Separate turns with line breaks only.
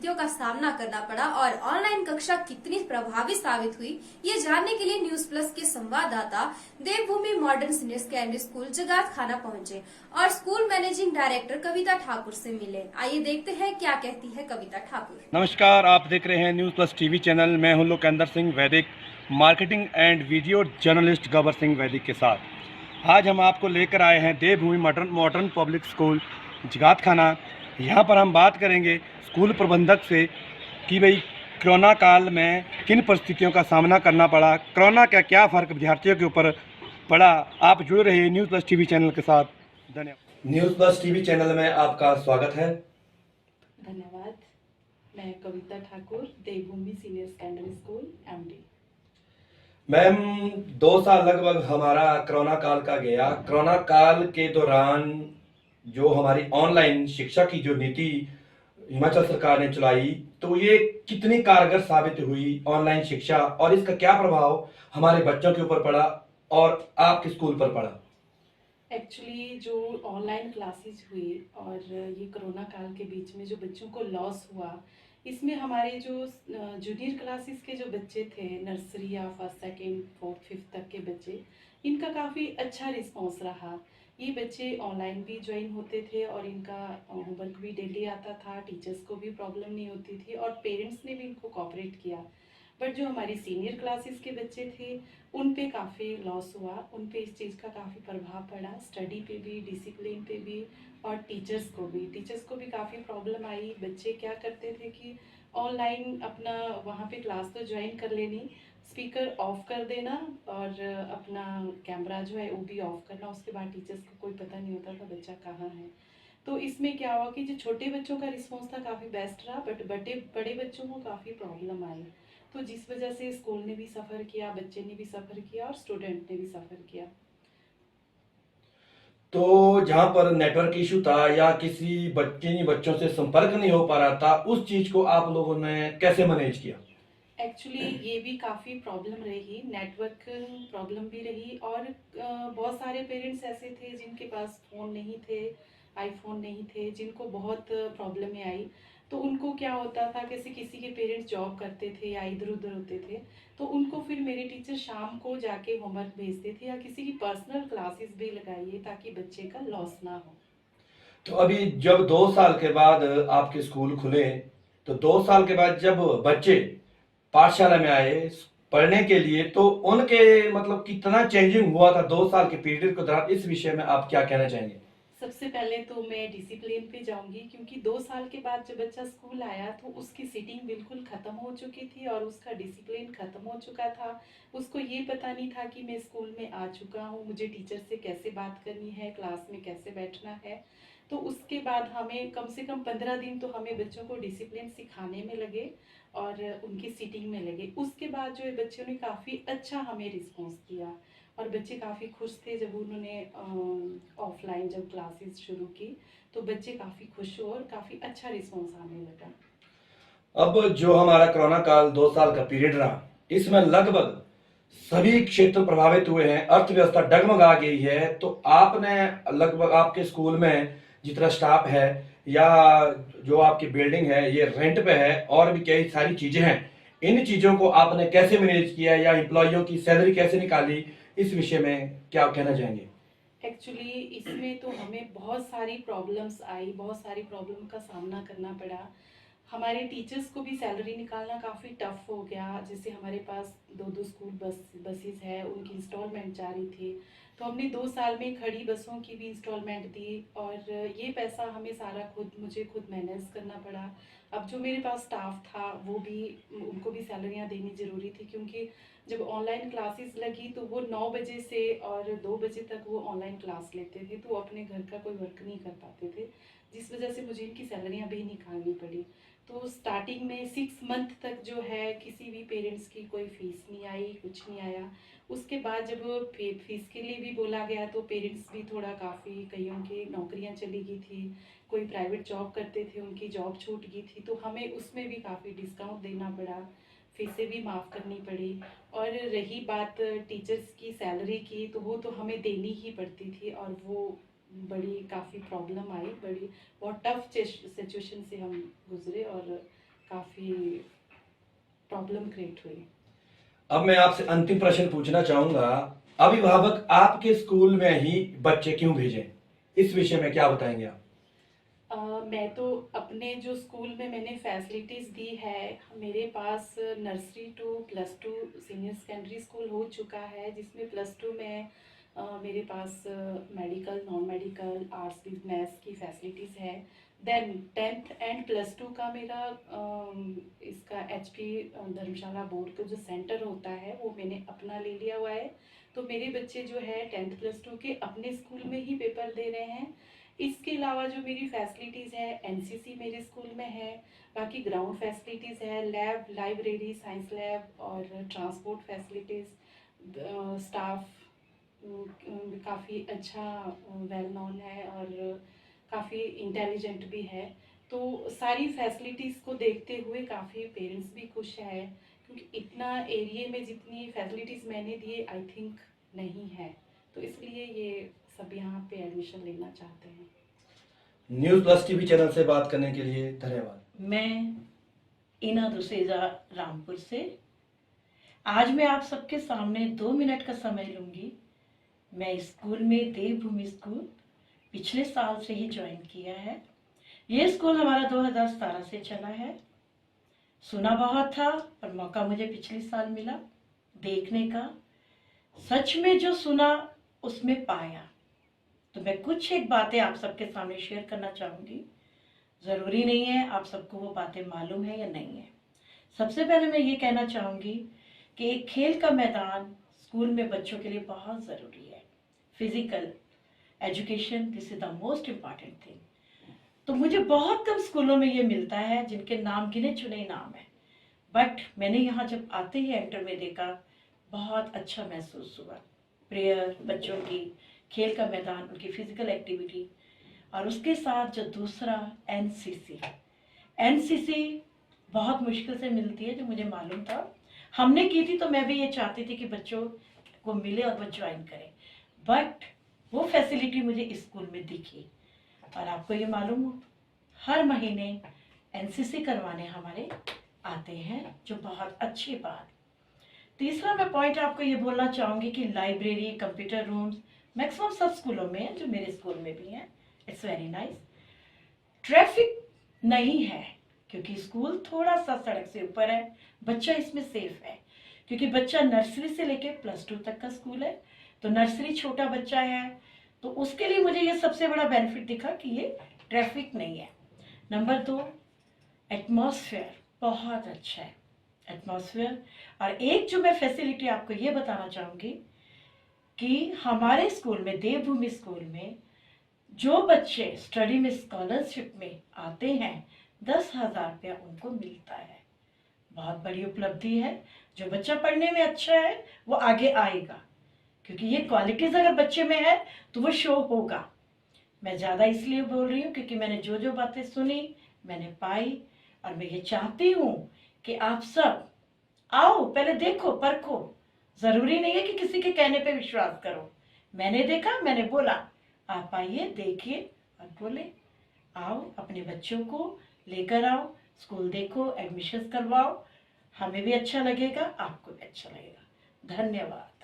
परिस्थितियों का सामना करना पड़ा और ऑनलाइन कक्षा कितनी प्रभावी साबित हुई, ये जानने के लिए न्यूज प्लस के संवाददाता देवभूमि मॉडर्न सीनियर सेकेंडरी स्कूल जगात खाना पहुंचे और school managing director Kavita Thakur से मिले। आइए देखते हैं क्या कहती है कविता ठाकुर।
नमस्कार, आप देख रहे हैं न्यूज़ प्लस टीवी चैनल। मैं हूं लोकेंद्र सिंह वैदिक, मार्केटिंग एंड वीडियो जर्नलिस्ट गबर सिंह वैदिक के साथ। आज हम आपको लेकर आए हैं देवभूमि मॉडर्न पब्लिक स्कूल जगात खाना। यहां पर हम बात करेंगे स्कूल प्रबंधक से कि भाई कोरोना काल में किन परिस्थितियों का सामना करना पड़ा, कोरोना का क्या फ़र्क विद्यार्थियों के ऊपर पड़ा। आप जुड़ रहे हैं न्यूज़ प्लस टीवी चैनल के साथ। धन्यवाद। न्यूज़ प्लस टीवी चैनल में आपका स्वागत है।
धन्यवाद। मैं Kavita Thakur, Devbhoomi senior secondary school MD.
Ma'am, 2 साल लगभग हमारा कोरोना काल का गया। कोरोना काल के दौरान जो हमारी ऑनलाइन शिक्षा की जो नीति हिमाचल सरकार ने चलाई, तो ये कितनी कारगर साबित हुई ऑनलाइन शिक्षा, और इसका क्या प्रभाव हमारे बच्चों के ऊपर पड़ा और आपके स्कूल पर पड़ा?
एक्चुअली जो ऑनलाइन क्लासेस हुई और ये कोरोना काल के बीच में जो बच्चों को लॉस हुआ, इसमें हमारे जो जूनियर क्लासेस के जो बच्चे थे, नर्सरी या फर्स्ट सेकेंड फोर्थ फिफ्थ तक के बच्चे, इनका काफ़ी अच्छा रिस्पॉन्स रहा। ये बच्चे ऑनलाइन भी ज्वाइन होते थे और इनका होमवर्क भी डेली आता था, टीचर्स को भी प्रॉब्लम नहीं होती थी और पेरेंट्स ने भी इनको कोऑपरेट किया। बट जो हमारी सीनियर क्लासेस के बच्चे थे, उन पे काफ़ी लॉस हुआ, उन पे इस चीज़ का काफ़ी प्रभाव पड़ा, स्टडी पे भी, डिसिप्लिन पे भी और टीचर्स को भी काफ़ी प्रॉब्लम आई। बच्चे क्या करते थे कि ऑनलाइन अपना वहाँ पे क्लास तो ज्वाइन कर लेनी, स्पीकर ऑफ कर देना और अपना कैमरा जो है वो भी ऑफ करना, उसके बाद टीचर्स को कोई पता नहीं होता था बच्चा कहाँ है। तो इसमें क्या हुआ कि जो छोटे बच्चों का रिस्पॉन्स था काफ़ी बेस्ट रहा, बट बड़े बच्चों को काफ़ी प्रॉब्लम आई। तो जिस वजह से स्कूल ने भी सफ़र किया, बच्चे ने भी सफ़र किया और स्टूडेंट ने भी सफ़र किया।
तो जहाँ पर नेटवर्क इशू था या किन्हीं बच्चों से संपर्क नहीं हो पा रहा था, उस चीज़ को आप लोगों ने कैसे मैनेज किया?
एक्चुअली ये भी काफ़ी प्रॉब्लम रही, नेटवर्क प्रॉब्लम भी रही और बहुत सारे पेरेंट्स ऐसे थे जिनके पास फ़ोन नहीं थे, आईफोन नहीं थे, जिनको बहुत प्रॉब्लमें आई। तो उनको क्या होता था, कैसे किसी के पेरेंट्स जॉब करते थे या इधर उधर होते थे, तो उनको फिर मेरे टीचर शाम को जाके होमवर्क भेजते थे या किसी की पर्सनल क्लासेस भी लगाइए ताकि बच्चे का लॉस ना हो।
तो अभी जब 2 साल के बाद आपके स्कूल खुले, तो 2 साल के बाद जब बच्चे पाठशाला में आए पढ़ने के लिए, तो उनके मतलब कितना चेंजिंग हुआ था 2 साल के पीरियड के दौरान, इस विषय में आप क्या कहना चाहेंगे?
सबसे पहले तो मैं डिसिप्लिन पे जाऊंगी, क्योंकि 2 साल के बाद जब बच्चा स्कूल आया तो उसकी सीटिंग बिल्कुल ख़त्म हो चुकी थी और उसका डिसिप्लिन ख़त्म हो चुका था। उसको ये पता नहीं था कि मैं स्कूल में आ चुका हूँ, मुझे टीचर से कैसे बात करनी है, क्लास में कैसे बैठना है। तो उसके बाद हमें कम से कम 15 दिन तो हमें बच्चों को डिसिप्लिन सिखाने में लगे और उनकी सीटिंग में लगे। उसके बाद जो है बच्चों ने काफ़ी अच्छा हमें रिस्पॉन्स दिया और बच्चे काफ़ी खुश थे। जब उन्होंने ऑफलाइन जब क्लासेस शुरू की तो बच्चे काफ़ी खुश हुए और काफ़ी अच्छा रिस्पॉन्स आने लगा।
अब जो हमारा कोरोना काल 2 साल का पीरियड रहा, इसमें लगभग सभी क्षेत्र प्रभावित हुए हैं, अर्थव्यवस्था डगमगा गई है। तो आपने लगभग आपके स्कूल में जितना स्टाफ है या जो आपकी बिल्डिंग है ये रेंट पे है और भी कई सारी चीजें हैं, इन चीजों को आपने कैसे मैनेज किया या एम्प्लॉइयों की सैलरी कैसे निकाली, इस विषय में क्या कहना चाहेंगे?
एक्चुअली इसमें तो हमें बहुत सारी प्रॉब्लम्स आई, बहुत सारी प्रॉब्लम का सामना करना पड़ा। हमारे टीचर्स को भी सैलरी निकालना काफ़ी टफ हो गया। जैसे हमारे पास दो दो स्कूल बसेस है, उनकी इंस्टॉलमेंट जा रही थी, तो हमने 2 साल में खड़ी बसों की भी इंस्टॉलमेंट दी और ये पैसा हमें सारा मुझे खुद मैनेज करना पड़ा। अब जो मेरे पास स्टाफ था वो भी, उनको भी सैलरियाँ देनी ज़रूरी थी, क्योंकि जब ऑनलाइन क्लासेस लगी तो वो 9 बजे से और 2 बजे तक वो ऑनलाइन क्लास लेते थे, तो वो अपने घर का कोई वर्क नहीं कर पाते थे, जिस वजह से मुझे इनकी सैलरियाँ भी निकालनी पड़ी। तो स्टार्टिंग में 6 मंथ तक जो है किसी भी पेरेंट्स की कोई फीस नहीं आई, कुछ नहीं आया। उसके बाद जब फीस के लिए भी बोला गया तो पेरेंट्स भी थोड़ा काफ़ी, कईयों की नौकरियां चली गई थी, कोई प्राइवेट जॉब करते थे उनकी जॉब छूट गई थी, तो हमें उसमें भी काफ़ी डिस्काउंट देना पड़ा, फीसें भी माफ़ करनी पड़ी। और रही बात टीचर्स की सैलरी की, तो वो तो हमें देनी ही पड़ती थी और वो बड़ी काफ़ी प्रॉब्लम आई, बड़ी बहुत टफ सिचुएशन से हम गुजरे और काफ़ी प्रॉब्लम क्रिएट हुई।
अब मैं आपसे अंतिम प्रश्न पूछना चाहूंगा, अभिभावक आपके स्कूल में ही बच्चे क्यों भेजें, इस विषय में क्या बताएंगे आप?
मैं तो अपने जो स्कूल में मैंने फैसिलिटीज़ दी है, मेरे पास nursery to plus two senior secondary school हो चुका है, जिसमें प्लस टू में मेरे पास medical, non medical, arts, business की फैसिलिटीज़ है। Then 10th and plus two का मेरा इसका HP धर्मशाला बोर्ड का जो सेंटर होता है वो मैंने अपना ले लिया हुआ है। तो मेरे बच्चे जो है 10th प्लस टू के अपने स्कूल में ही पेपर दे रहे हैं। इसके अलावा जो मेरी फैसिलिटीज़ है, NCC मेरे स्कूल में है, बाकी ग्राउंड फैसिलिटीज़ है, लैब, लाइब्रेरी, साइंस लैब और ट्रांसपोर्ट फैसिलिटीज़, स्टाफ काफ़ी अच्छा वेल नोन है और काफ़ी इंटेलिजेंट भी है। तो सारी फैसिलिटीज़ को देखते हुए काफ़ी पेरेंट्स भी खुश है, क्योंकि इतना एरिया में जितनी फैसिलिटीज़ मैंने दिए आई थिंक नहीं है, तो इसलिए ये सब यहाँ पे एडमिशन लेना चाहते हैं।
न्यूज़ प्लस टीवी चैनल से बात करने के लिए धन्यवाद।
मैं इना दुसेजा रामपुर से आज मैं आप सबके सामने 2 मिनट का समय लूंगी। मैं इस स्कूल में देवभूमि स्कूल पिछले साल से ही ज्वाइन किया है। ये स्कूल हमारा 2017 से चला है। सुना बहुत था पर मौका मुझे पिछले साल मिला देखने का। सच में जो सुना उसमें पाया, तो मैं कुछ एक बातें आप सबके सामने शेयर करना चाहूँगी। ज़रूरी नहीं है आप सबको वो बातें मालूम है या नहीं है। सबसे पहले मैं ये कहना चाहूँगी कि एक खेल का मैदान स्कूल में बच्चों के लिए बहुत ज़रूरी है। Physical education, this is the most important thing. तो मुझे बहुत कम स्कूलों में ये मिलता है जिनके नाम गिने चुने नाम है, बट मैंने यहाँ जब आते ही एंटर में देखा, बहुत अच्छा महसूस हुआ। प्रेयर, बच्चों की खेल का मैदान, उनकी फिजिकल एक्टिविटी, और उसके साथ जो दूसरा एनसीसी बहुत मुश्किल से मिलती है, जो मुझे मालूम था। हमने की थी तो मैं भी ये चाहती थी कि बच्चों को मिले और वो ज्वाइन करें, बट वो फैसिलिटी मुझे इस स्कूल में दिखी। और आपको ये मालूम हो, हर महीने एनसीसी करवाने हमारे आते हैं, जो बहुत अच्छी बात। तीसरा मैं पॉइंट आपको ये बोलना चाहूँगी कि लाइब्रेरी, कंप्यूटर रूम्स मैक्सिमम सब स्कूलों में है, जो मेरे स्कूल में भी हैं। It's very nice. ट्रैफिक नहीं है क्योंकि स्कूल थोड़ा सा सड़क से ऊपर है, बच्चा इसमें सेफ है क्योंकि बच्चा नर्सरी से लेके प्लस 2 तक का स्कूल है। तो नर्सरी छोटा बच्चा है, तो उसके लिए मुझे ये सबसे बड़ा बेनिफिट दिखा कि ये ट्रैफिक नहीं है। नंबर 2, एटमॉस्फेयर बहुत अच्छा है, एटमॉस्फेयर। और एक जो मैं फैसिलिटी आपको ये बताना चाहूँगी कि हमारे स्कूल में, देवभूमि स्कूल में, जो बच्चे स्टडी में स्कॉलरशिप में आते हैं 10,000 रुपया उनको मिलता है। बहुत बड़ी उपलब्धि है। जो बच्चा पढ़ने में अच्छा है वो आगे आएगा, क्योंकि ये क्वालिटीज़ अगर बच्चे में है तो वो शो होगा। मैं ज़्यादा इसलिए बोल रही हूँ क्योंकि मैंने जो जो बातें सुनी मैंने पाई, और मैं ये चाहती हूँ कि आप सब आओ, पहले देखो, परखो। ज़रूरी नहीं है कि किसी के कहने पे विश्वास करो। मैंने देखा, मैंने बोला, आप आइए, देखिए और बोले। आओ, अपने बच्चों को लेकर आओ, स्कूल देखो, एडमिशन करवाओ। हमें भी अच्छा लगेगा, आपको भी अच्छा लगेगा। धन्यवाद।